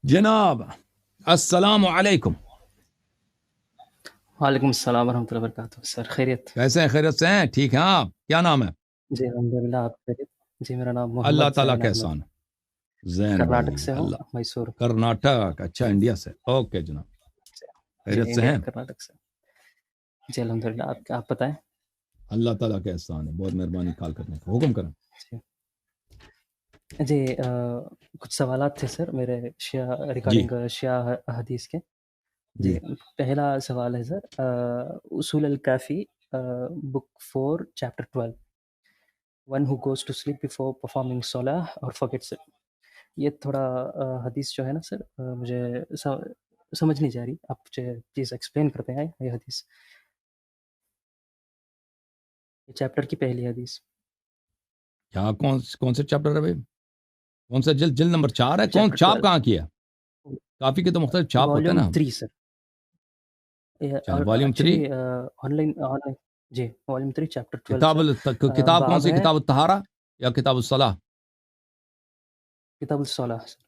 جناب السلام علیکم، وعلیکم السلام ورحمۃ اللہ وبرکاتہ۔ سر خیریت؟ کیسے ہیں؟ خیریت سے ہیں؟ ٹھیک ہیں آپ؟ کیا نام ہے؟ جی الحمدللہ، آپ خیریت؟ جی میرا نام اللہ محمد تعالیٰ زین کا احمد، احسان ہے۔ زین کرناٹک بھائی، سے ہوں، اللہ، میسور۔ کرناٹک، اچھا انڈیا سے، اوکے جناب، جی خیریت سے انڈیا ہیں؟ کرناٹک سے۔ جی الحمدللہ، آپ بتائیں؟ اللہ تعالیٰ کا احسان ہے، بہت مہربانی کال کرنے کا، حکم کریں۔ جی کچھ سوالات تھے سر میرے شیعہ جی ریگارڈنگ شیعہ حدیث کے۔ جی جی پہلا سوال ہے سر، اصول الکافی book 4 chapter 12، one who goes to sleep before performing صلاح اور forgets it۔ یہ تھوڑا حدیث جو ہے نا سر، مجھے سمجھ نہیں جا رہی، آپ مجھے پلیز ایکسپلین کرتے ہیں یہ حدیث، یہ چیپٹر کی پہلی حدیث۔ کیا کون سے چیپٹر ہے بھائی؟ کون سا جلد نمبر 4 ہے؟ کون چیپٹر چاپ 12، کہاں کیا؟ کافی کے تو مختلف چاپ ہوتے ہیں والیوم نا۔ 3 سر۔ چل والیوم 3، ایکچولی آن لائن جی والیوم 3 چیپٹر 12 کتاب سر، کتاب کون باب سی؟ ہے کتاب الطہارہ یا کتاب الصلاح؟ کتاب الصلاح سر،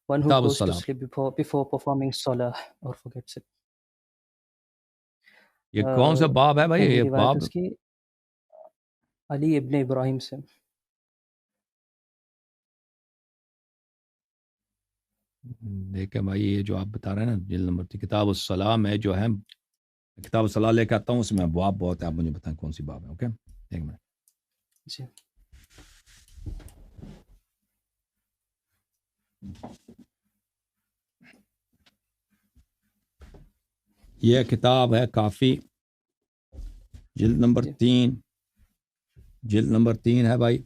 ون ہو کتاب گوز ٹو الصلاح۔ سلیپ بیفور پرفارمنگ صلاح اور forgets it۔ یہ کون سا باب ہے بھائی؟ پہلی یہ روایت باب اس کی علی ابن ابراہیم سے۔ دیکھیں بھائی، یہ جو آپ بتا رہے ہیں نا جلد نمبر 3 کتاب الصلاح میں جو ہے، کتاب الصلاح لے کے آتا ہوں، اس میں ابواب بہت ہے، آپ مجھے بتائیں کون سی باب ہے۔ اوکے، ایک منٹ۔ جی یہ کتاب ہے کافی، جلد نمبر جی 3، جلد نمبر 3 ہے بھائی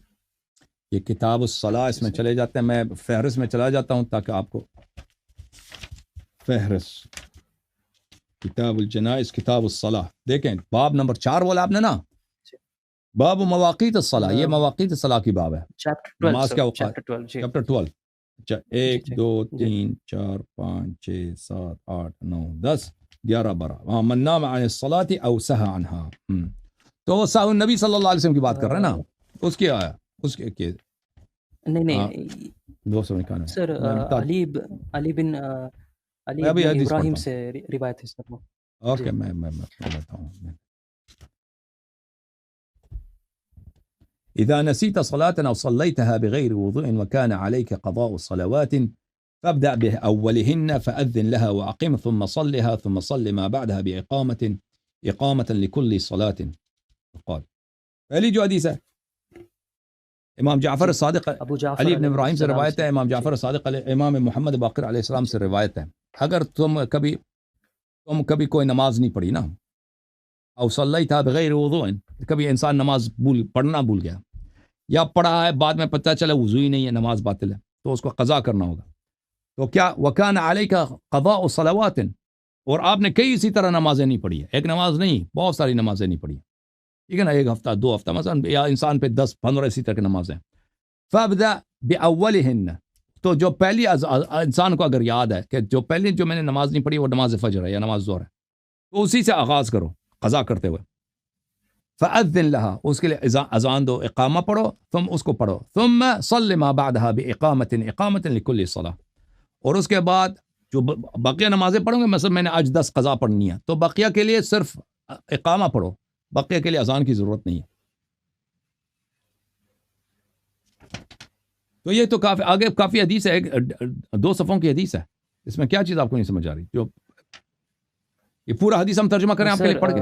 یہ کتاب الصلاح۔ اس میں سر، چلے جاتے ہیں، میں فہرست میں چلا جاتا ہوں تاکہ آپ کو فہرست کتاب الجنائز کتاب الصلاح دیکھیں، باب نمبر 4 بولا آپ نے نا، باب مواقیت الصلاح، یہ مواقیت الصلاح کی باب ہے، چیپٹر 12 نماز سر، کے اوقات، چیپٹر 12 جی چیپٹر 12۔ اچھا، جی 1 جی 2 جی 3 4 5 6 7 8 9 10 11 12 من نام عن الصلاة او سهى عنها۔ تو وہ سہو نبی صلی اللہ علیہ وسلم کی بات کر رہے ہیں نا، اس کی آیا، اس کے نہیں نہیں 291 سر، میں بتا علی بن میں ابھی حدیث ابراہیم پڑھتا ہوں۔ سے روایت ہے سر وہ۔ اوکے، میں بتا ہوں۔ إذا نسيت صلاة أو صليتها بغير وضوء وكان عليك قضاء صلوات فابدأ بأولهن فأذن لها وأقم ثم صلها ثم صل ما بعدها إقامة لكل صلاة۔ قال پہلی جو حدیث ہے امام جعفر الصادق ابو جعفر علی ابن علیہ ابراہیم سے السلام روایت ہے، امام جعفر الصادق امام محمد باقر علیہ السلام سے روایت ہے، اگر تم کبھی کوئی نماز نہیں پڑھی نا، او صلیتها بغیر وضوء، کبھی انسان نماز پڑھنا بھول گیا یا پڑھا ہے بعد میں پتہ چلا وضو ہی نہیں ہے، نماز باطل ہے، تو اس کو قضا کرنا ہوگا۔ تو کیا وکان علیک قضاء صلوات، اور آپ نے کئی اسی طرح نمازیں نہیں پڑھی ہے، ایک نماز نہیں، بہت ساری نمازیں نہیں پڑھی، ٹھیک ہے نا، ایک ہفتہ 2 ہفتہ مثلا، یا انسان پہ 10 15 اسی طرح کی نمازیں۔ فابدأ بأولهن، تو جو پہلی انسان کو اگر یاد ہے کہ جو پہلی جو میں نے نماز نہیں پڑھی وہ نماز فجر ہے یا نماز ظہر ہے، تو اسی سے آغاز کرو قضا کرتے ہوئے۔ فأذن لها، اس کے لیے اذان دو، اقامہ پڑھو، تم اس کو پڑھو، ثم صل ما بعدها بإقامة لكل صلاة، اور اس کے بعد جو بقیہ نمازیں پڑھوں گے، مثلا میں نے آج 10 قضا پڑھنی ہے تو بقیہ کے لیے صرف اقامہ پڑھو، بقیہ کے لیے اذان کی ضرورت نہیں ہے۔ تو یہ تو کافی آگے کافی حدیث ہے، 2 صفحوں کی حدیث ہے، اس میں کیا چیز آپ کو نہیں سمجھ آ رہی؟ جو یہ پورا حدیث ہم ترجمہ کریں آپ کے لیے پڑھ کے،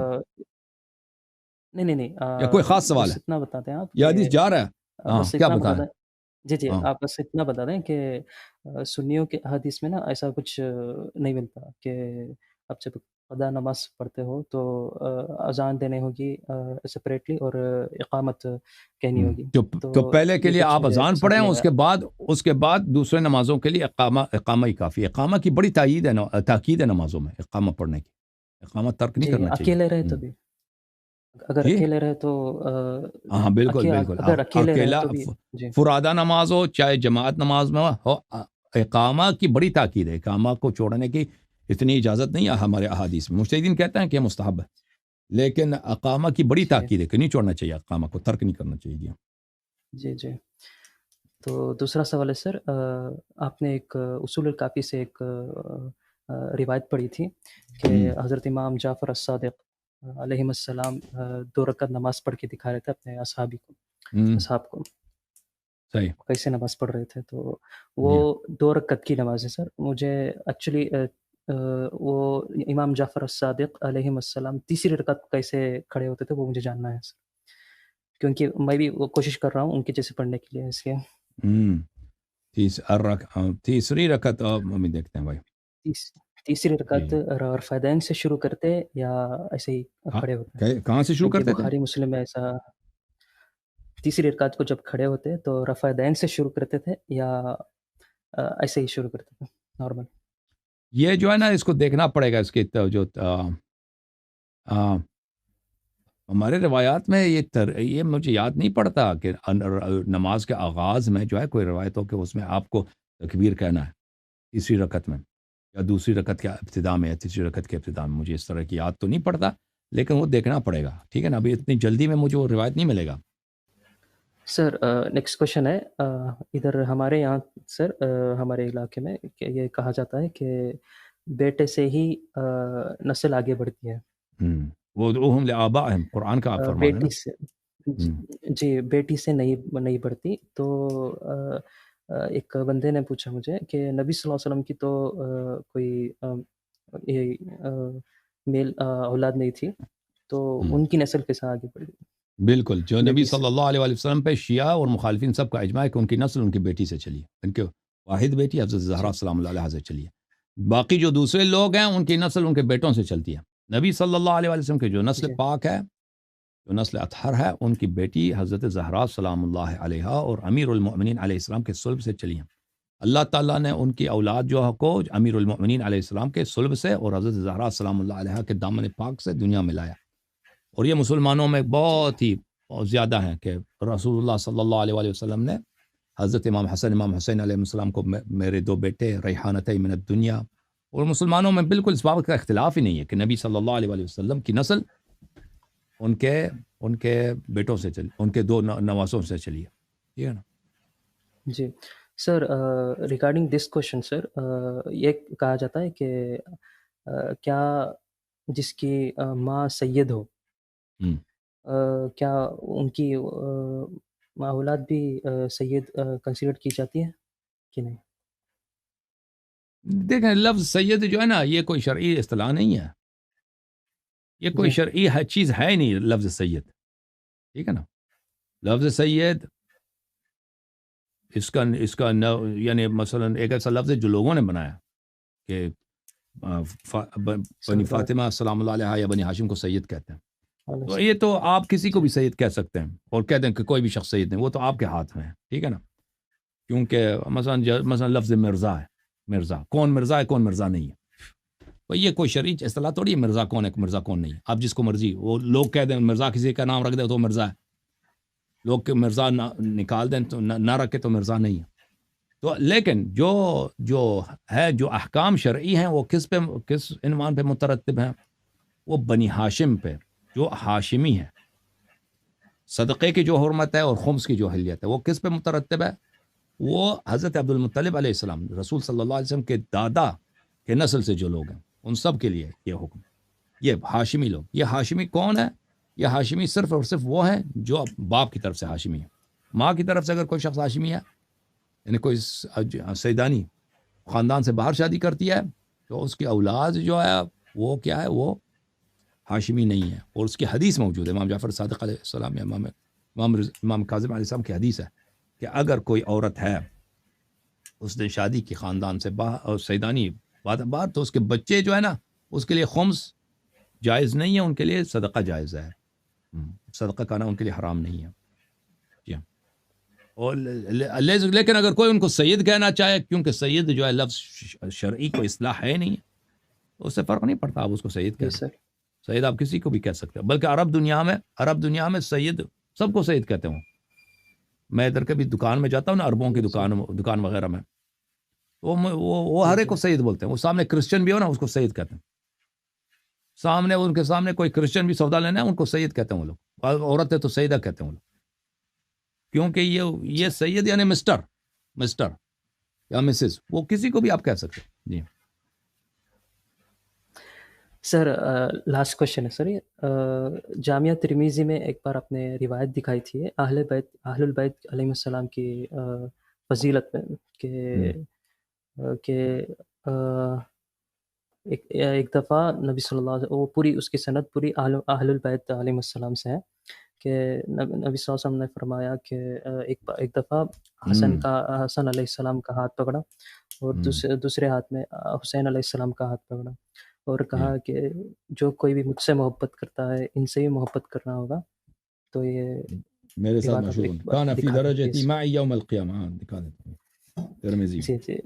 نہیں یا کوئی خاص سوال بس ہے؟ اتنا بتاتے ہیں آپ یہ حدیث جا رہا ہے، ہاں بس کیا اتنا بتا بتائیں؟ دیں جی ہاں آپ بس اتنا بتا دیں کہ سنیوں کے حدیث میں نا ایسا کچھ نہیں ملتا کہ اب جب قضا نماز پڑھتے ہو تو اذان دینے ہوگی سپریٹلی اور اقامت کہنی ہوگی، تو پہلے کے یہ لیے کچھ آپ مجھے اذان سمجھ پڑھیں، نہیں آیا۔ اس کے بعد دوسرے نمازوں کے لیے اقامہ ہی کافی ہے۔ اقامہ کی بڑی تاکید ہے نمازوں میں، اقامہ پڑھنے کی، اقامہ ترک نہیں جی کرنا چاہیے۔ اکیلے رہے تو بھی، اگر جی اکیلے رہے تو ہاں بالکل بالکل، اگر اکیلے رہے اکیلا تو بھی جی فرادہ نماز ہو چاہے جماعت نماز میں ہو، اقامہ کی بڑی تاکید ہے، اقامہ کو چھوڑنے کی اتنی اجازت نہیں ہے ہمارے احادیث میں، مجتہدین کہتے ہیں کہ مستحب ہے، لیکن اقامہ کی بڑی جی تاکید ہے کہ نہیں چھوڑنا چاہیے، اقامہ کو ترک نہیں کرنا چاہیے۔ جی جی تو دوسرا سوال ہے سر، آپ نے ایک اصول الکافی سے ایک روایت پڑھی تھی کہ حضرت امام جعفر الصادق علیہ السلام 2 رکعت نماز پڑھ کے دکھا رہے تھے اپنے اصحاب کو صحیح کیسے نماز پڑھ رہے تھے. تو وہ جی 2 رکعت کی نماز ہے سر. مجھے ایکچولی وہ امام جعفر الصادق علیہ السلام تیسری رکعت کیسے کھڑے ہوتے تھے وہ مجھے جاننا ہے سر، کیونکہ میں بھی وہ کوشش کر رہا ہوں ان کے جیسے پڑھنے کے لیے. اس لیے تیسری رکعت ہم دیکھتے ہیں بھائی. تیسری رکعت جی رفع دین سے شروع کرتے یا ایسے ہی کھڑے ہوتے ہیں؟ کہاں سے شروع کیونکہ کرتے تھے؟ بخاری مسلم میں ایسا تیسری رکعت کو جب کھڑے ہوتے تو رفع دین سے شروع کرتے تھے یا ایسے ہی شروع کرتے تھے نارمل؟ یہ جو ہے نا اس کو دیکھنا پڑے گا. اس کے جو ہمارے روایات میں یہ مجھے یاد نہیں پڑتا کہ نماز کے آغاز میں جو ہے کوئی روایت ہو کہ اس میں آپ کو تکبیر کہنا ہے تیسری رکعت میں یا دوسری رکعت کے ابتدا میں یا تیسری رکعت کے ابتدا میں. مجھے اس طرح کی یاد تو نہیں پڑتا لیکن وہ دیکھنا پڑے گا. ٹھیک ہے نا، ابھی اتنی جلدی میں مجھے وہ روایت نہیں ملے گا. سر نیکسٹ کوشچن ہے، ادھر ہمارے یہاں سر ہمارے علاقے میں کہ یہ کہا جاتا ہے کہ بیٹے سے ہی نسل آگے بڑھتی ہے. وَادْعُوهُمْ لِآبَائِهِمْ قرآن کا آپ فرمان ہے بیٹی نا. سے جی بیٹی سے نہیں بڑھتی. تو ایک بندے نے پوچھا مجھے کہ نبی صلی اللہ علیہ وسلم کی تو کوئی میل اولاد نہیں تھی، تو ان کی نسل کے ساتھ آگے بڑھی؟ بالکل، جو نبی بیٹی صلی سے. اللہ علیہ وآلہ وسلم پہ شیعہ اور مخالفین سب کا اجماع ہے کہ ان کی نسل ان کی بیٹی سے چلی ہے. ان کے واحد بیٹی حضرت زہرا جی سلام اللہ علیہا سے چلی ہے. باقی جو دوسرے لوگ ہیں ان کی نسل ان کے بیٹوں سے چلتی ہے. نبی صلی اللہ علیہ وآلہ وسلم کے جو نسل جی پاک ہے، جو نسل اطہر ہے، ان کی بیٹی حضرت زہرا سلام اللہ علیہا اور امیر المؤمنین علیہ السلام کے صلب سے چلی ہیں. اللہ تعالیٰ نے ان کی اولاد جو کو امیر المؤمنین علیہ السلام کے صلب سے اور حضرت زہرا سلام اللہ علیہا کے دامن پاک سے دنیا میں لایا. اور یہ مسلمانوں میں بہت ہی زیادہ ہیں کہ رسول اللہ صلی اللہ علیہ وآلہ وسلم نے حضرت امام حسن امام حسین علیہ السلام کو میرے 2 بیٹے ریحانتین من الدنیا. اور مسلمانوں میں بالکل اس بات کا اختلاف ہی نہیں ہے کہ نبی صلی اللہ علیہ وآلہ وسلم کی نسل ان کے بیٹوں سے چلی، ان کے 2 نواسوں سے چلی ہے. ٹھیک ہے نا. جی سر، ریگارڈنگ دس کوشچن سر، یہ کہا جاتا ہے کہ کیا جس کی ماں سید ہو کیا ان کی اولاد بھی سید کنسیڈر کی جاتی ہے کہ نہیں؟ دیکھیں لفظ سید جو ہے نا یہ کوئی شرعی اصطلاح نہیں ہے، یہ کوئی جی شرعی چیز ہے ہی نہیں لفظ سید. ٹھیک ہے نا. لفظ سید اس کا یعنی مثلا ایک ایسا لفظ ہے جو لوگوں نے بنایا کہ بنی فاطمہ سلام اللہ علیہا یا بنی ہاشم کو سید کہتے ہیں. تو یہ تو آپ کسی کو بھی سید کہہ سکتے ہیں اور کہہ دیں کہ کوئی بھی شخص سید نہیں، وہ تو آپ کے ہاتھ میں ہے. ٹھیک ہے نا. کیونکہ مثلا لفظ مرزا ہے، مرزا کون مرزا ہے کون مرزا نہیں ہے. تو یہ کوئی شرعی اصطلاح تھوڑی ہے مرزا کون ہے مرزا کون نہیں ہے. آپ جس کو مرضی وہ لوگ کہہ دیں مرزا کسی کا نام رکھ دیں تو مرزا ہے، لوگ مرزا نکال دیں تو نہ رکھے تو مرزا نہیں ہے. تو لیکن جو ہے جو احکام شرعی ہیں وہ کس عنوان پہ مترتب ہیں؟ وہ بنی ہاشم پہ، جو ہاشمی ہے. صدقے کی جو حرمت ہے اور خمس کی جو حلیت ہے وہ کس پہ مترتب ہے؟ وہ حضرت عبد المطلب علیہ السلام رسول صلی اللہ علیہ وسلم کے دادا کے نسل سے جو لوگ ہیں ان سب کے لیے یہ حکم. یہ ہاشمی لوگ، یہ ہاشمی کون ہے؟ یہ ہاشمی صرف اور صرف وہ ہیں جو باپ کی طرف سے ہاشمی ہے. ماں کی طرف سے اگر کوئی شخص ہاشمی ہے یعنی کوئی سیدانی خاندان سے باہر شادی کرتی ہے تو اس کی اولاد جو ہے وہ کیا ہے؟ وہ ہاشمی نہیں ہے. اور اس کی حدیث موجود ہے امام جعفر صادق علیہ السلام یا امام کاظم علیہ السلام کی حدیث ہے کہ اگر کوئی عورت ہے اس نے شادی کی خاندان سے باہر اور سیدانی باہر تو اس کے بچے جو ہے نا اس کے لیے خمس جائز نہیں ہے، ان کے لیے صدقہ جائز ہے. صدقہ کھانا ان کے لیے حرام نہیں ہے. جی ہاں. اور لیکن اگر کوئی ان کو سید کہنا چاہے، کیونکہ سید جو ہے لفظ شرعی کو اصطلاح ہے نہیں ہے، تو اس سے فرق نہیں پڑتا، آپ اس کو سید کہہ دیں. سید آپ کسی کو بھی کہہ سکتے ہیں. بلکہ عرب دنیا میں سید سب کو سید کہتے ہوں. میں ادھر کبھی دکان میں جاتا ہوں نا، عربوں کی دکان وغیرہ میں، وہ ہر ایک کو سید بولتے ہیں. وہ سامنے کرسچن بھی ہو نا اس کو سید کہتے ہیں. ان کے سامنے کوئی کرسچن بھی سودا لینا ہے ان کو سید کہتے ہیں وہ لوگ. عورت ہے تو سیدہ کہتے ہیں وہ لوگ. کیونکہ یہ سید یعنی مسٹر، مسٹر یا مسز، وہ کسی کو بھی آپ کہہ سکتے ہیں. جی سر لاسٹ کوشچن ہے سر. یہ جامعہ ترمیزی میں ایک بار آپ نے روایت دکھائی تھی اہل البیت علیہ السلام کی فضیلت میں کہ ایک دفعہ نبی صلی اللہ علیہ وسلم، وہ پوری اس کی سند پوری اہل البیت علیہ السلام سے ہے کہ نبی صلی اللہ علیہ وسلم نے فرمایا کہ ایک دفعہ حسن علیہ السلام کا ہاتھ پکڑا اور دوسرے ہاتھ میں حسین علیہ السلام کا ہاتھ پکڑا اور کہا کہ جو کوئی بھی مجھ سے محبت کرتا ہے ان سے بھی محبت کرنا ہوگا. تو یہ میرے ساتھ مشہور کان فی درجتی معی یوم القیامہ، دکھا دیتا ہوں ترمذی. جی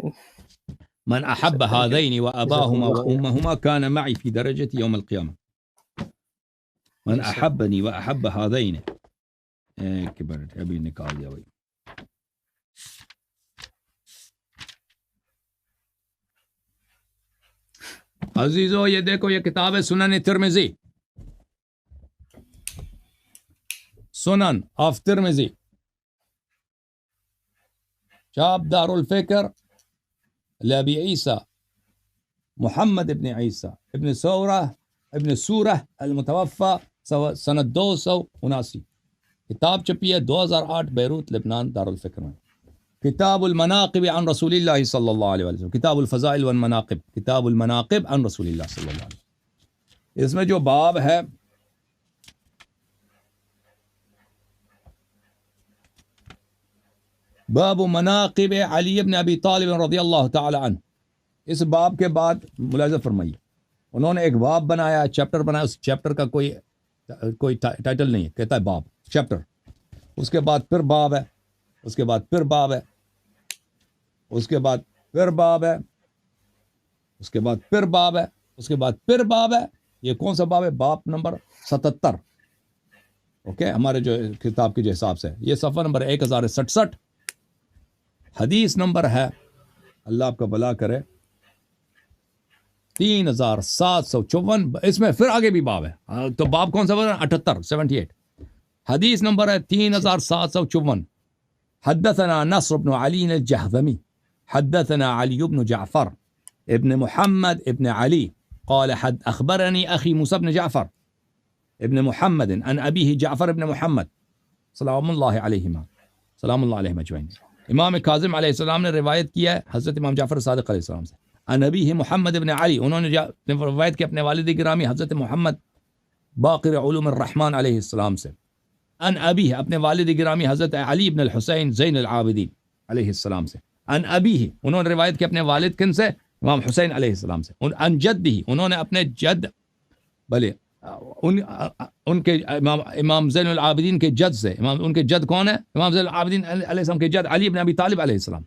من احب هذين واباهما وامهما كان معي في درجة يوم القيامة. من احبني واحب هذين كبرت ابھی نکال دیا بھائی. عزیزو یہ دیکھو یہ کتاب ہے سنن ترمذی، سنن آف ترمذی، شاب دار الفکر لأبي عيسى محمد ابن عيسى ابن سورة المتوفى سنة 279. کتاب چھپی ہے 2008 بیروت لبنان دار الفکر میں. کتاب المناقب عن رسول اللہ صلی اللہ علیہ وسلم، کتاب الفضائل والمناقب، کتاب المناقب عن رسول اللہ صلی اللہ علیہ وسلم. اس میں جو باب ہے باب مناقب علی بن ابی طالب رضی اللہ تعالی عنہ. اس باب کے بعد ملاحظہ فرمائیے انہوں نے ایک باب بنایا، چیپٹر بنایا. اس چیپٹر کا کوئی ٹائٹل نہیں ہے، کہتا ہے باب چیپٹر. اس کے بعد پھر باب ہے، اس کے بعد پھر باب ہے، اس کے بعد پھر باب ہے، اس کے بعد پھر باب ہے، اس کے بعد پھر باب ہے. یہ کون سا باب ہے؟ باب نمبر 77. اوکے، ہمارے جو کتاب کے جو حساب سے یہ صفحہ نمبر 1067. حدیث نمبر ہے، اللہ آپ کا بھلا کرے، 3754. اس میں پھر آگے بھی باب ہے. تو باب کون سا باب ہے؟ 78. حدیث نمبر ہے 3754. حدثنا نصر بن علي الجهضمي حدثنا علي بن جعفر ابن محمد ابن علي قال أخبرني أخي موسى بن جعفر ابن محمد عن أبيه جعفر ابن محمد سلام الله عليهما، سلام الله عليهم أجمعين. امام کاظم علیہ السلام نے روایت کیا ہے حضرت امام جعفر صادق علیہ السلام سے. عن ابیہ محمد ابن علی، انہوں نے روایت کی اپنے والد گرامی حضرت محمد باقر علوم الرحمن علیہ السلام سے. عن ابیہ، اپنے والد گرامی حضرت علی بن الحسین زین العابدین علیہ السلام سے. عن ابیہ، انہوں نے روایت کی اپنے والد کن سے؟ امام حسین علیہ السلام سے. عن جدہ، انہوں نے اپنے جد بلے ان کے امام زین العابدین کے جد سے. ان کے جد کون ہے؟ امام زین العابدین علیہ السلام کے جد علی بن ابی طالب علیہ السلام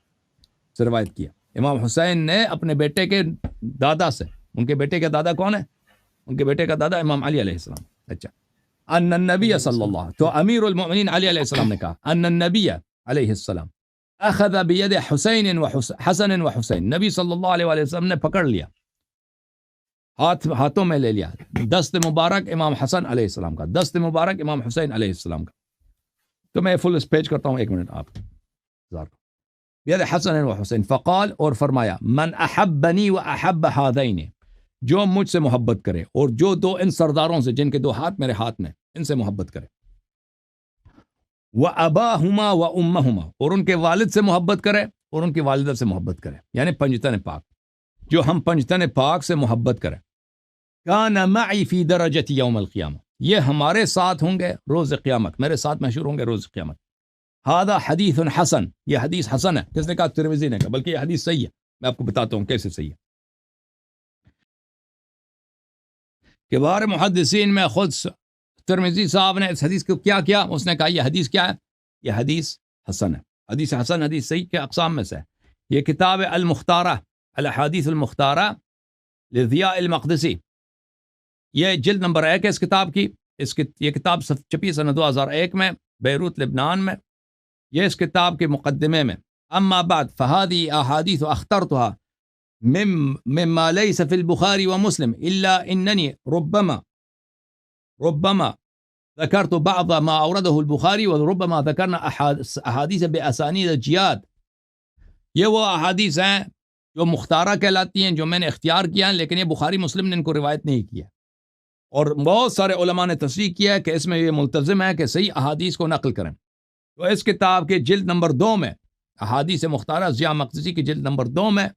سے روایت کیا. امام حسین نے اپنے بیٹے کے دادا سے. ان کے بیٹے کا دادا کون ہے؟ ان کے بیٹے کا دادا امام علی علیہ السلام. اچھا. ان النبی صلی اللہ، تو امیر المؤمنین علی علیہ السلام نے کہا ان النبی علیہ السلام اخذ بید حسین و حسن و حسین، نبی صلی اللہ علیہ وسلم نے پکڑ لیا، ہاتھوں میں لے لیا دست مبارک امام حسن علیہ السلام کا، دست مبارک امام حسین علیہ السلام کا. تو میں فل اسپیچ کرتا ہوں، ایک منٹ آپ بید حسن و حسین. فقال، اور فرمایا، من احبنی و احب ہذین، جو مجھ سے محبت کرے اور جو دو ان سرداروں سے جن کے دو ہاتھ میرے ہاتھ میں، ان سے محبت کرے. واباہما و امہما، اور ان کے والد سے محبت کرے اور ان کی والدہ سے محبت کرے، یعنی پنجتن پاک، جو ہم پنجتن پاک سے محبت کریں. کان معی فی درجۃ یوم القیامہ، یہ ہمارے ساتھ ہوں گے روز قیامت، میرے ساتھ مشہور ہوں گے روز قیامت. ھذا حدیث حسن، یہ حدیث حسن ہے. کس نے کہا؟ ترمذی نے کہا، بلکہ یہ حدیث صحیح ہے. میں آپ کو بتاتا ہوں کیسے صحیح ہے. کبار محدثین میں خود ترمذی صاحب نے اس حدیث کو کیا کیا؟ اس نے کہا یہ حدیث کیا ہے؟ یہ حدیث حسن ہے. حدیث حسن حدیث صحیح کے اقسام میں سے ہے. یہ کتاب المختارہ، الاحادیث المختارہ لضیاء المقدسی، یہ جلد نمبر 1 ہے اس کتاب کی. یہ کتاب چھپی سنہ 2001 میں بیروت لبنان میں. یہ اس کتاب کے مقدمے میں، اما بعد فهذه احادیث اخترتها مما ليس في البخاري ومسلم الا انني ربما ذكرت بعض ما اورده البخاري وربما ذكرنا احاديث باسانيد جياد یہ وہ احادیث ہیں جو مختارہ کہلاتی ہیں، جو میں نے اختیار کیا ہے، لیکن یہ بخاری مسلم نے ان کو روایت نہیں کیا، اور بہت سارے علماء نے تصریح کیا ہے کہ اس میں یہ ملتزم ہے کہ صحیح احادیث کو نقل کریں۔ تو اس کتاب کے جلد نمبر 2 میں احادیث مختارہ ضیاء مقدسی کی جلد نمبر 2 میں،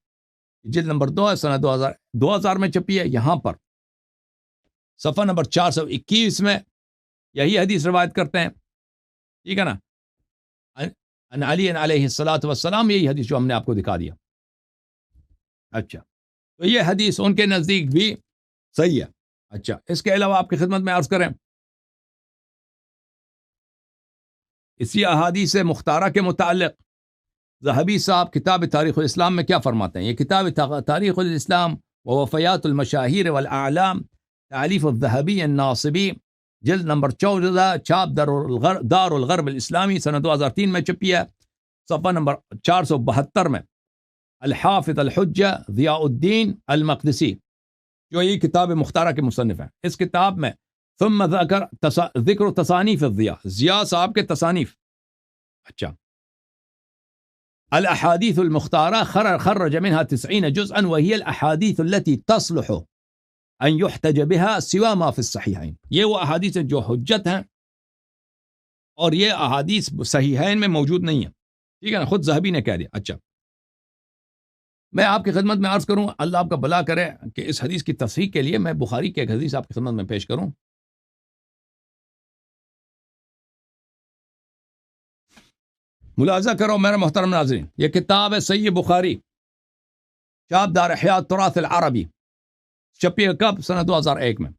جلد نمبر 2 ہے، سنہ 2000 میں چھپی ہے، یہاں پر صفحہ نمبر 421 میں یہی حدیث روایت کرتے ہیں، ٹھیک ہے نا، ان علی علیہ الصلوۃ والسلام، یہی حدیث جو ہم نے آپ کو دکھا دیا۔ اچھا، تو یہ حدیث ان کے نزدیک بھی صحیح ہے۔ اچھا، اس کے علاوہ آپ کی خدمت میں عرض کریں، اسی احادیث مختارہ کے متعلق ذہبی صاحب کتاب تاریخ الاسلام میں کیا فرماتے ہیں؟ یہ کتاب تاریخ الاسلام ووفیات المشاہیر والاعلام، تالیف الذہبی الناصبی، جلد نمبر 14، چھاپ دار الغرب الاسلامی، سنہ 2003 میں چھپی ہے، صفحہ نمبر 472 میں الحافظ الحجہ ضیاء الدین المقدسی، جو یہ کتاب مختارہ کے مصنف ہیں، اس کتاب میں ثم ذکر تصانیف الضیاء، ضیاء صاحب کے تصانیف۔ اچھا، الاحادیث المختارہ خرج منها 90 جزءا وهي الاحادیث التي تصلح ان يحتج بها سوى ما في الصحيحين، یہ وہ احادیث ہیں جو حجت ہیں اور یہ احادیث صحیحین میں موجود نہیں ہیں، ٹھیک ہے نا، خود ذہبی نے کہہ دیا۔ اچھا، میں آپ کی خدمت میں عرض کروں، اللہ آپ کا بھلا کرے، کہ اس حدیث کی تصحیح کے لیے میں بخاری کی ایک حدیث آپ کی خدمت میں پیش کروں۔ ملاحظہ کرو میرے محترم ناظرین، یہ کتاب ہے صحیح بخاری، چھاپ دار احیاء التراث العربی، چھپی ہے کب؟ سنہ 2001 میں۔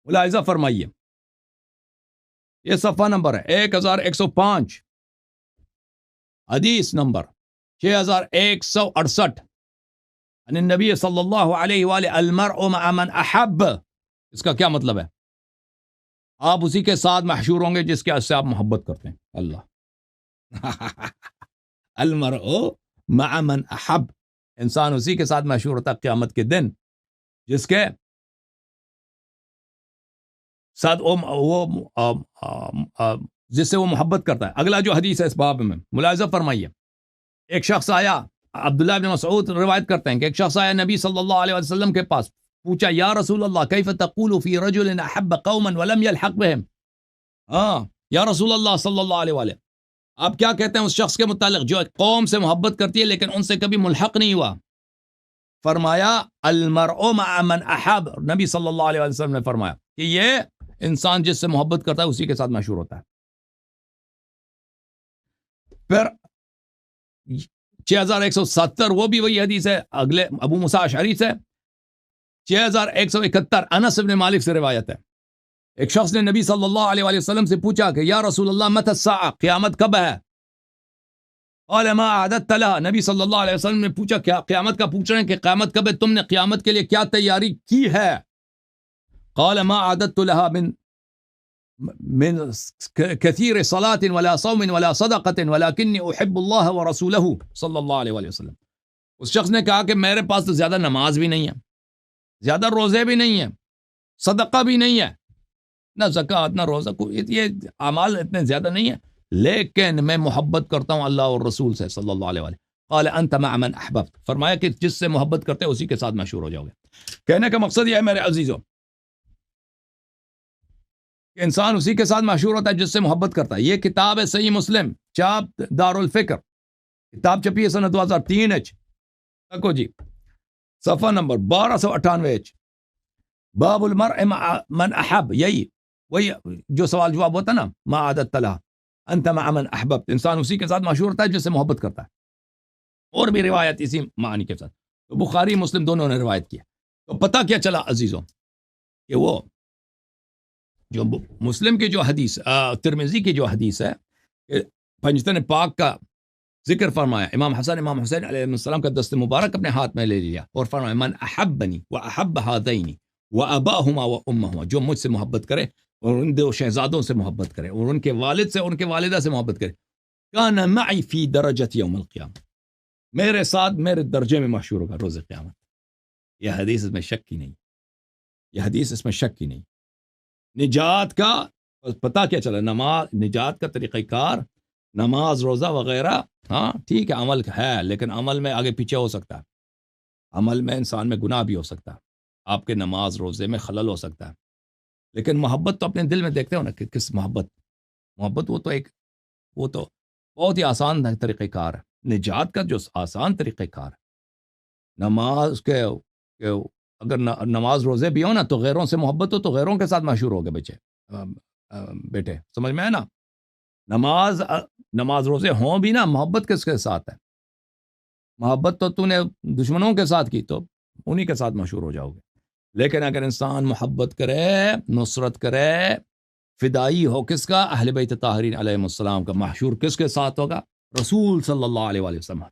ملاحظہ فرمائیے، یہ صفحہ نمبر ہے 1105، حدیث نمبر 6168، ان النبی صلی اللہ علیہ وآلہ المرء مع من احب، اس کا کیا مطلب ہے؟ آپ اسی کے ساتھ محشور ہوں گے جس کے سے آپ محبت کرتے ہیں۔ اللہ المرء مع من احب، انسان اسی کے ساتھ محشور ہوتا ہے قیامت کے دن جس کے ساتھ جس سے وہ محبت کرتا ہے۔ اگلا جو حدیث ہے اس باب میں، ملاحظہ فرمائیے، ایک شخص آیا، عبداللہ بن مسعود روایت کرتے ہیں کہ ایک شخص آیا نبی صلی اللہ علیہ وسلم کے پاس، پوچھا یا رسول اللہ کیف تقول فی رجل احب قوما ولم يلحق بهم، ہاں یا رسول اللہ صلی اللہ علیہ وآلہ، آپ کیا کہتے ہیں اس شخص کے متعلق جو قوم سے محبت کرتی ہے لیکن ان سے کبھی ملحق نہیں ہوا؟ فرمایا المرء مع من احب، نبی صلی اللہ علیہ وسلم نے فرمایا کہ یہ انسان جس سے محبت کرتا ہے اسی کے ساتھ مشہور ہوتا ہے۔ پھر 6170 وہ بھی وہی حدیث ہے، اگلے ابو موسیٰ اشعری سے، 6171 انس بن مالک سے روایت ہے، ایک شخص نے نبی صلی اللہ علیہ وآلہ وسلم سے پوچھا کہ یا رسول اللہ متی الساعہ، قیامت کب ہے؟ قال ما اعددت لها، نبی صلی اللہ علیہ وسلم نے پوچھا کیا قیامت کا پوچھ رہے ہیں کہ قیامت کب ہے، تم نے قیامت کے لیے کیا تیاری کی ہے؟ قال ما اعددت لها من كثير صلاة ولا صوم ولا صدقة ولكني احب الله ورسوله صلی اللہ علیہ وآلہ وسلم، اس شخص نے کہا کہ میرے پاس تو زیادہ نماز بھی نہیں ہے، زیادہ روزے بھی نہیں ہیں، صدقہ بھی نہیں ہے، نہ زکوٰۃ نہ روزہ، یہ اعمال اتنے زیادہ نہیں ہیں، لیکن میں محبت کرتا ہوں اللہ اور رسول سے صلی اللہ علیہ وآلہ۔ قال انت مع من احببت، فرمایا کہ جس سے محبت کرتے ہیں اسی کے ساتھ مشہور ہو جاؤ گے۔ کہنے کا مقصد یہ ہے میرے عزیزوں کہ انسان اسی کے ساتھ مشہور ہوتا ہے جس سے محبت کرتا ہے۔ یہ کتاب ہے صحیح مسلم، چھاپ دار الفکر، کتاب چھپی ہے سنہ 2003 تکو جی، صفحہ نمبر 1298، باب المرء مع من احب، یہی وہی جو سوال جواب ہوتا نا، ما عادت لها انت مع من احببت، انسان اسی کے ساتھ مشہور ہوتا ہے جس سے محبت کرتا ہے، اور بھی روایت اسی معنی کے ساتھ، تو بخاری مسلم دونوں نے روایت کیا۔ تو پتہ کیا چلا عزیزوں کہ وہ جو مسلم کی جو حدیث، ترمذی کی جو حدیث ہے کہ پنجتن پاک کا ذکر فرمایا، امام حسن امام حسین علیہ السلام کا دست مبارک اپنے ہاتھ میں لے لیا اور فرمایا من احبنی واحب هذین واباہما وامہما، جو مجھ سے محبت کرے اور ان دو شہزادوں سے محبت کرے اور ان کے والد سے، ان کے والدہ سے محبت کرے، کان معی فی درجت یوم القیامہ، میرے ساتھ میرے درجے میں مشہور ہوگا روز قیامت۔ یہ حدیث اس میں شک ہی نہیں، یہ حدیث اس میں شک ہی نہیں۔ نجات کا پتہ کیا چلا، نماز نجات کا طریقہ کار نماز روزہ وغیرہ ہاں ٹھیک ہے عمل ہے، لیکن عمل میں آگے پیچھے ہو سکتا ہے، عمل میں انسان میں گناہ بھی ہو سکتا ہے، آپ کے نماز روزے میں خلل ہو سکتا ہے، لیکن محبت تو اپنے دل میں دیکھتے ہو نا کہ کس محبت وہ تو بہت ہی آسان طریقہ کار ہے، نجات کا جو آسان طریقہ کار ہے نماز کے اگر نماز روزے بھی ہو نا تو غیروں سے محبت ہو تو غیروں کے ساتھ مشہور ہو گئے بیٹے سمجھ میں ہے نا، نماز روزے ہوں بھی نا، محبت کس کے ساتھ ہے، محبت تو نے دشمنوں کے ساتھ کی تو انہی کے ساتھ مشہور ہو جاؤ گے، لیکن اگر انسان محبت کرے، نصرت کرے، فدائی ہو کس کا، اہل بیت طاہرین علیہ السلام کا، مشہور کس کے ساتھ ہوگا، رسول صلی اللہ علیہ وسلم